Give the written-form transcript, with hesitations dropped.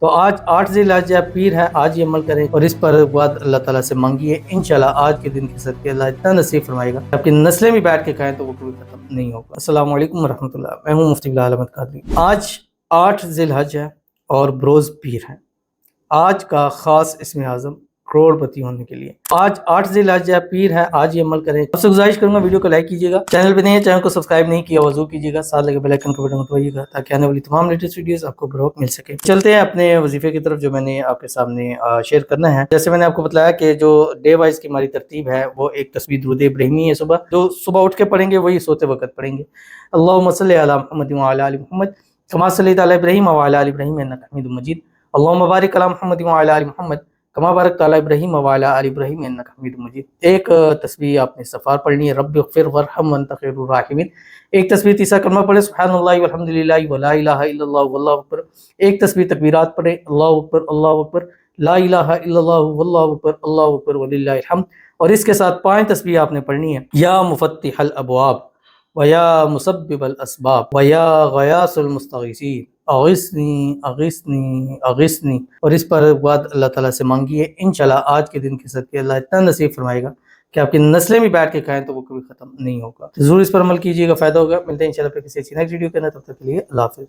تو آج 8 ذی الحجہ پیر ہے، آج یہ عمل کریں اور اس پر بعد اللہ تعالیٰ سے مانگیے، انشاءاللہ آج کے دن کے صدقے اللہ اتنا نصیب فرمائے گا آپ کی نسلیں بھی بیٹھ کے کھائیں تو وہ کبھی ختم نہیں ہوگا۔ السلام علیکم ورحمۃ اللہ، میں ہوں مفتی بلال احمد قادری۔ آج 8 ذی الحجہ ہے اور بروز پیر ہے۔ آج کا خاص اسم اعظم کروڑ پتی ہونے کے لیے۔ آج 8 ذی الحجہ پیر ہے، آج یہ عمل کریں۔ آپ سے گزارش کروں گا ویڈیو کو لائک کیجیے گا، چینل پہ نہیں ہے چینل کو سبسکرائب نہیں کیا وضو کیجیے گا، ساتھ لگے بیل آئیکن کو بٹن دبائیے گا تاکہ آنے والی تمام لیٹسٹ ویڈیوز آپ کو بروقت مل سکے۔ چلتے ہیں اپنے وظیفے کی طرف جو میں نے آپ کے سامنے شیئر کرنا ہے۔ جیسے میں نے آپ کو بتلایا کہ جو ڈے وائز کی ہماری ترتیب ہے وہ ایک تسبیح درود ابراہیمی ہے، جو صبح اٹھ کے پڑھیں گے وہی سوتے وقت پڑھیں گے۔ اللہم صلی علی محمد وعلی آل محمد کما صلیت علی ابراہیم وعلی آل ابراہیم انک حمید مجید۔ اللہم بارک علی محمد وعلی آل محمد کما بارکت علی ابراہیم وعلی آل ابراہیم انک حمید مجید۔ ایک تسبیح آپ نے استغفار پڑھنی ہے، رب اغفر وارحم وانت خیر الراحمین۔ ایک تسبیح تیسرا کلمہ پڑھیں سبحان اللہ والحمد للہ ولا الہ الا اللہ واللہ اکبر۔ ایک تسبیح تکبیرات پڑھیں اللہ اکبر لا الہ الا اللہ واللہ اکبر وللہ الحمد۔ اور اس کے ساتھ 5 تسبیح آپ نے پڑھنی ہے، یا مفتح الابواب ویا مسبب الاسباب ویا غیاث المستغیثین اغثنی اغثنی اغثنی۔ اور اس پر بعد اللہ تعالیٰ سے مانگیے، انشاءاللہ آج کے دن کے صدقے اللہ اتنا نصیب فرمائے گا کہ آپ کی نسلیں بھی بیٹھ کے کھائیں تو وہ کبھی ختم نہیں ہوگا۔ ضرور اس پر عمل کیجیے گا، فائدہ ہوگا۔ ملتے ہیں انشاءاللہ پھر کسی اچھی نیکسٹ ویڈیو کے اندر، تب تک کے لیے اللہ حافظ۔